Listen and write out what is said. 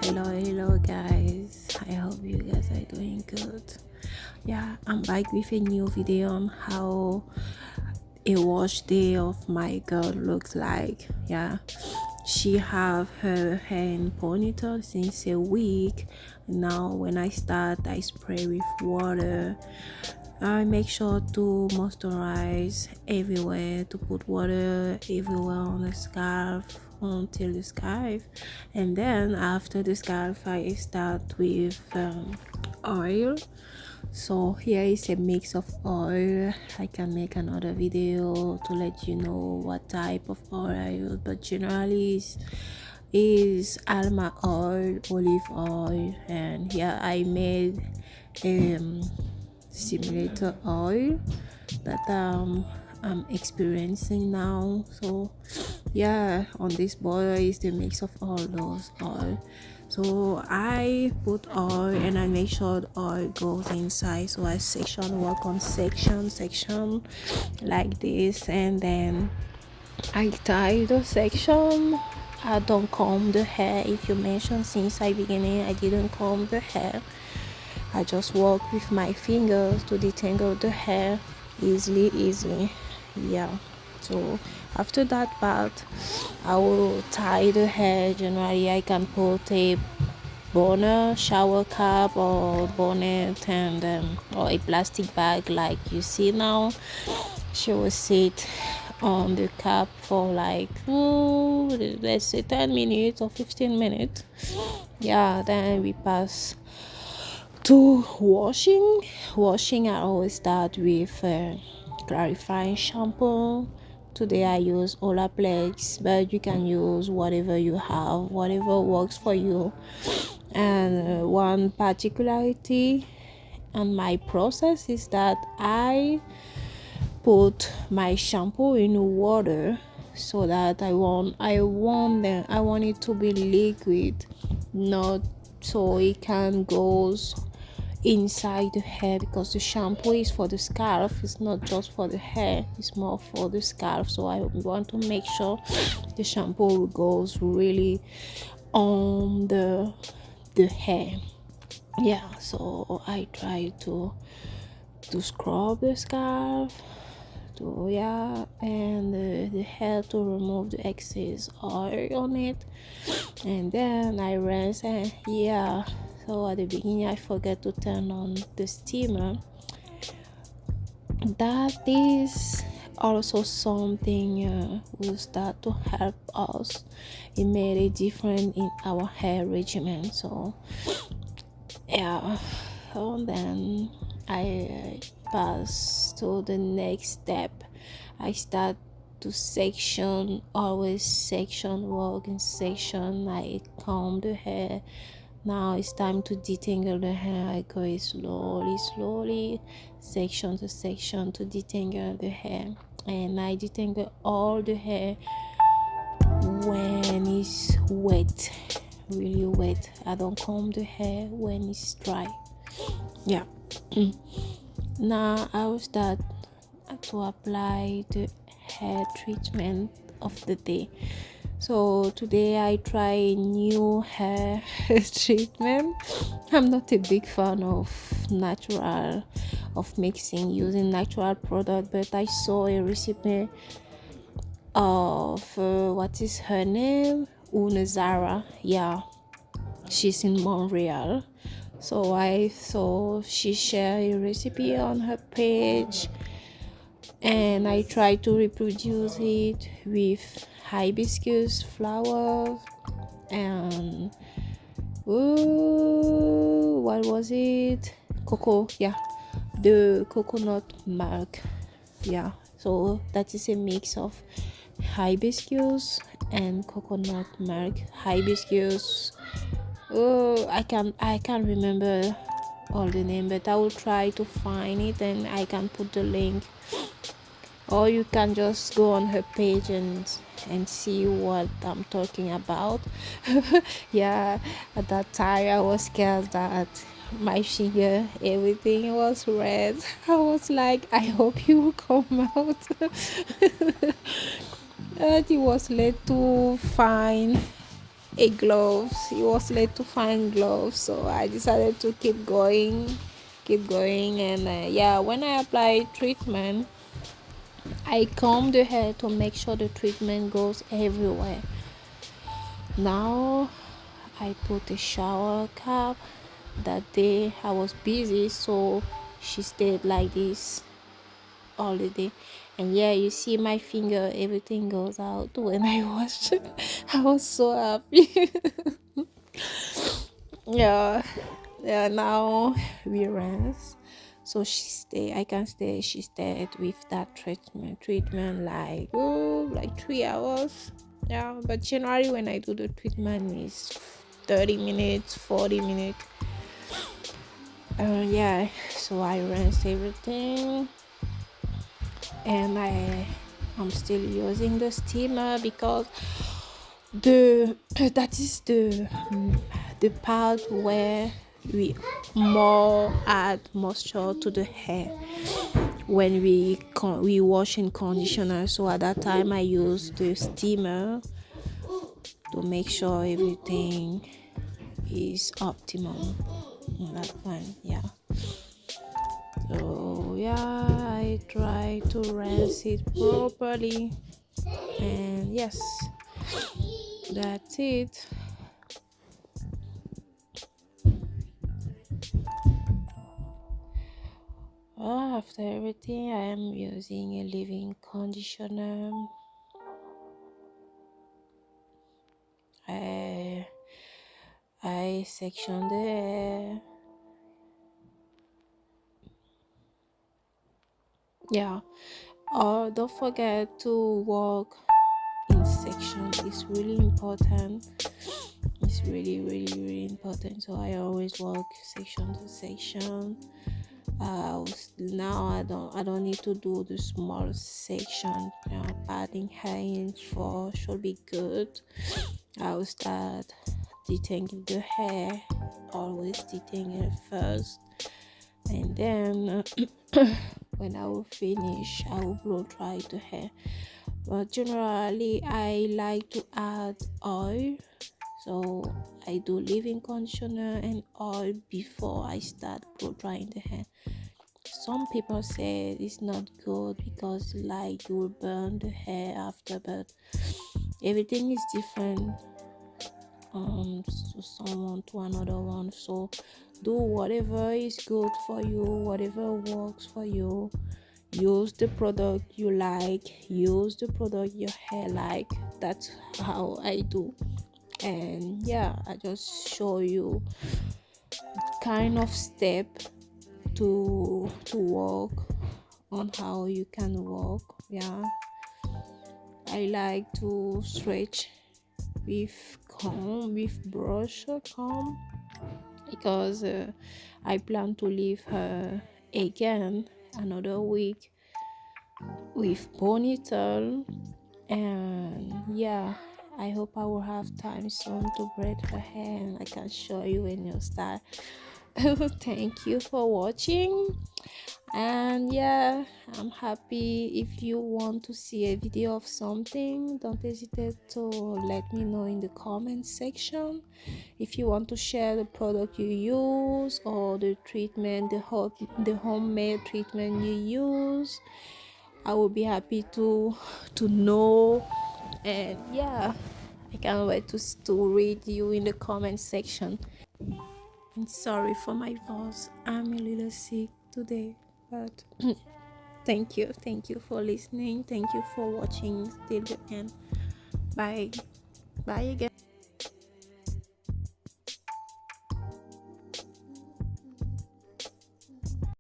Hello guys, I hope you guys are doing good. Yeah, I'm back with a new video on how a wash day of my girl looks like. Yeah, she have her hair in ponytail since a week. Now when I start, I spray with water. I make sure to moisturize everywhere, to put water everywhere on the scarf until the scarf, and then after the scarf I start with oil. So here is a mix of oil. I can make another video to let you know what type of oil I use, but generally is almond oil, olive oil, and yeah, I made simulator oil that I'm experiencing now. So yeah, on this bottle is the mix of all those oil. So I put oil and I make sure the oil goes inside. So I work on section like this, and then I tie the section. I don't comb the hair. If you mentioned since I beginning I didn't comb the hair, I just work with my fingers to detangle the hair easily. Yeah, so after that part I will tie the hair. Generally I can put a bonnet, shower cap or bonnet, and or a plastic bag like you see now. She will sit on the cap for like let's say 10 minutes or 15 minutes. Yeah, then we pass to washing. I always start with clarifying shampoo. Today I use Olaplex, but you can use whatever you have, whatever works for you. And one particularity and my process is that I put my shampoo in water, so that I want it to be liquid, not so it can goes inside the hair, because the shampoo is for the scarf. It's not just for the hair, it's more for the scarf. So I want to make sure the shampoo goes really on the hair. Yeah, so I try to scrub the scarf and the hair to remove the excess oil on it, and then I rinse. And so at the beginning I forget to turn on the steamer. That is also something will start to help us. It made a difference in our hair regimen. So then I pass to the next step. I start to always section work in section. I comb the hair. Now it's time to detangle the hair. I go slowly, section to section to detangle the hair, and I detangle all the hair when it's wet, really wet. I don't comb the hair when it's dry. Yeah. Now I will start to apply the hair treatment of the day. So today I try a new hair treatment. I'm not a big fan of using natural product, but I saw a recipe of what is her name, Unazara. Yeah, she's in Montreal. So I saw she shared a recipe on her page, and I try to reproduce it with hibiscus flowers and what was it? Cocoa, yeah, the coconut milk. Yeah, so that is a mix of hibiscus and coconut milk. Hibiscus, I can't remember all the name, but I will try to find it and I can put the link, or you can just go on her page and see what I'm talking about. Yeah, at that time I was scared that my finger, everything was red. I was like, I hope you will come out. And it was late to find a gloves. It was late to find gloves, so I decided to keep going. And yeah, when I apply treatment, I comb the hair to make sure the treatment goes everywhere. Now I put a shower cap. That day I was busy, so she stayed like this all the day. And yeah, you see my finger, everything goes out when I wash it. I was so happy. Yeah, yeah. Now we rinse, so I can stay. She stayed with that treatment like, oh, like 3 hours. Yeah, but generally when I do the treatment is 30 minutes, 40 minutes. Yeah, so I rinse everything, and I'm still using the steamer because the that is the part where we more add moisture to the hair when we wash and conditioner. So at that time I use the steamer to make sure everything is optimum on that one. Yeah, so yeah, I try to rinse it properly, and yes, that's it. After everything, I am using a leave-in conditioner. I section the hair. Yeah. Or don't forget to walk in section. It's really important. It's really, really, really important. So I always walk section to section. Now I don't need to do the small section. Padding hair in for should be good. I will start detangling the hair, always detangle it first, and then when I will finish, I will blow dry the hair. But generally, I like to add oil, so I do leave-in conditioner and oil before I start blow drying the hair. Some people say it's not good because like you will burn the hair after, but everything is different to someone to another one. So do whatever is good for you, whatever works for you. Use the product you like, use the product your hair like. That's how I do. And yeah, I just show you kind of step to work on how you can work. Yeah, I like to stretch with brush or comb, because I plan to leave her again another week with ponytail. And yeah, I hope I will have time soon to braid her hair and I can show you a new style. Thank you for watching. And yeah, I'm happy. If you want to see a video of something, don't hesitate to let me know in the comment section. If you want to share the product you use or the treatment, the homemade treatment you use, I will be happy to know. And yeah, I can't wait to read you in the comment section. And sorry for my voice, I'm a little sick today, but thank you for listening, thank you for watching till the end. Bye again.